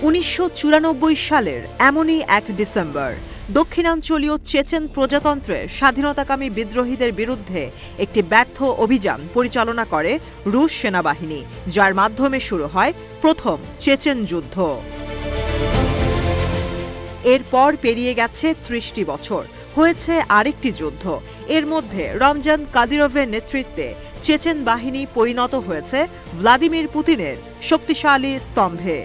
1994 সালের এমনই 1 ডিসেম্বর দক্ষিণাঞ্চলীয় চেচেন প্রজাতন্ত্রের স্বাধীনতাকামী বিদ্রোহীদের বিরুদ্ধে একটি ব্যর্থ অভিযান পরিচালনা করে রুশ সেনাবাহিনী, যার মাধ্যমে শুরু হয় প্রথম চেচেন যুদ্ধ। এরপর পেরিয়ে গেছে 30টি বছর, হয়েছে আরেকটি যুদ্ধ। এর মধ্যে রমজান কাদিরভের নেতৃত্বে চেচেন বাহিনী পরিণত হয়েছে ভ্লাদিমির পুতিনের শক্তিশালী স্তম্ভে।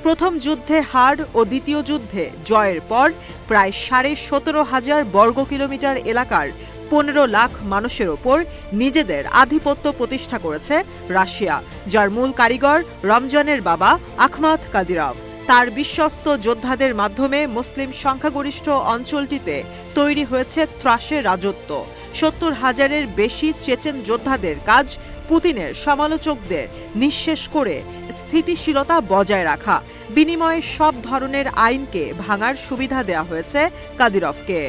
প্রথম যুদ্ধে হার ও দ্বিতীয় যুদ্ধে জয়ের পর প্রায় 17,500 বর্গ কিলোমিটার এলাকার 15 লাখ মানুষের ওপর নিজেদের আধিপত্য প্রতিষ্ঠা করেছে রাশিয়া, যার মূল কারিগর রমজানের বাবা আখমাত কাদিরভ। তার বিশ্বস্ত যোদ্ধাদের মাধ্যমে মুসলিম সংখ্যাগরিষ্ঠ অঞ্চলটিতে তৈরি হয়েছে ত্রাসের রাজত্ব। 70,000-এর বেশি চেচেন যোদ্ধাদের কাজ পুতিনের সমালোচকদের নিঃশেষ করে স্থিতিশীলতা বজায় রাখা। বিনিময়ে সব ধরনের আইনকে ভাঙার সুবিধা দেওয়া হয়েছে কাদিরভকে।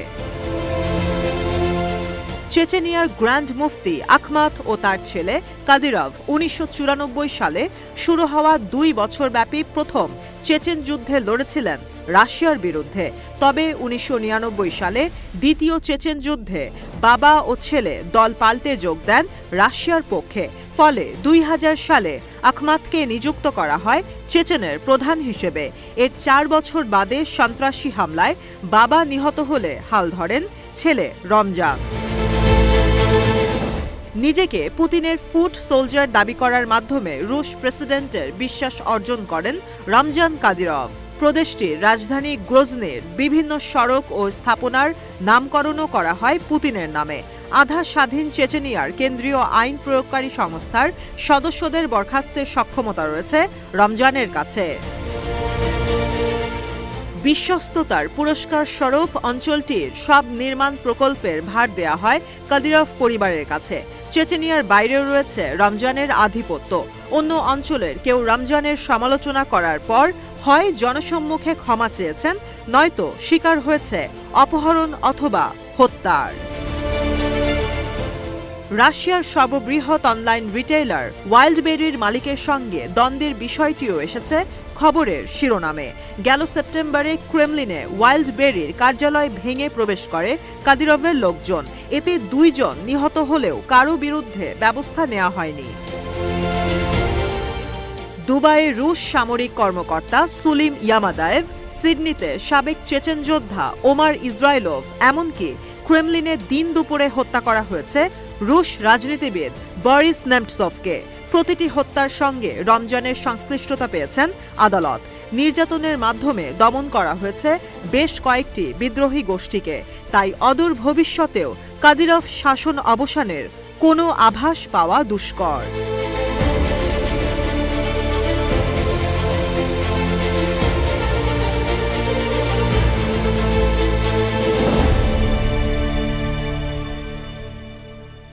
চেচেনিয়ার গ্র্যান্ড মুফতি আখমাত ও তার ছেলে কাদিরভ 1994 সালে শুরু হওয়া 2 বছরব্যাপী প্রথম চেচেন যুদ্ধে লড়েছিলেন রাশিয়ার বিরুদ্ধে। তবে 1999 সালে দ্বিতীয় চেচেন যুদ্ধে বাবা ও ছেলে দল পাল্টে যোগ দেন রাশিয়ার পক্ষে। ফলে 2000 সালে আখমাতকে নিযুক্ত করা হয় চেচেনের প্রধান হিসেবে। এর 4 বছর বাদে সন্ত্রাসী হামলায় বাবা নিহত হলে হাল ধরেন ছেলে রমজান। নিজেকে পুতিনের ফুট সোলজার দাবি করার মাধ্যমে রুশ প্রেসিডেন্টের বিশ্বাস অর্জন করেন রমজান কাদিরভ। প্রদেশটির রাজধানী গ্রোজনির বিভিন্ন সড়ক ও স্থাপনার নামকরণও করা হয় পুতিনের নামে। আধা স্বাধীন চেচেনিয়ার কেন্দ্রীয় আইন প্রয়োগকারী সংস্থার সদস্যদের বরখাস্তের সক্ষমতা রয়েছে রমজানের কাছে। বিশ্বস্ততার পুরস্কার স্বরূপ অঞ্চলটির সব নির্মাণ প্রকল্পের ভার দেয়া হয় কাদিরভ পরিবারের কাছে। চেচেনিয়ার বাইরেও রয়েছে রমজানের আধিপত্য। অন্য অঞ্চলের কেউ রমজানের সমালোচনা করার পর হয় জনসম্মুখে ক্ষমা চেয়েছেন, নয়তো শিকার হয়েছে অপহরণ অথবা হত্যার। রাশিয়ার সর্ববৃহৎ অনলাইন রিটেইলার ওয়াইল্ডবেরির মালিকের সঙ্গে দ্বন্দ্বের বিষয়টিও এসেছে খবরের শিরোনামে। গেল সেপ্টেম্বরে ক্রেমলিনে ওয়াইল্ডবেরির কার্যালয় ভেঙে প্রবেশ করে কাদিরভের লোকজন। এতে 2 জন নিহত হলেও কারো বিরুদ্ধে ব্যবস্থা নেওয়া হয়নি। দুবাইয়ে রুশ সামরিক কর্মকর্তা সুলিম ইয়ামাদায়েভ, সিডনিতে সাবেক চেচেন যোদ্ধা ওমার ইসরাইলভ, এমনকি ক্রেমলিনে দিন দুপুরে হত্যা করা হয়েছে রুশ রাজনীতিবিদ বরিস নেমটসভকে। প্রতিটি হত্যার সঙ্গে রমজানের সংশ্লিষ্টতা পেয়েছেন আদালত। নির্যাতনের মাধ্যমে দমন করা হয়েছে বেশ কয়েকটি বিদ্রোহী গোষ্ঠীকে। তাই অদূর ভবিষ্যতেও কাদিরভ শাসন অবসানের কোনো আভাস পাওয়া দুষ্কর।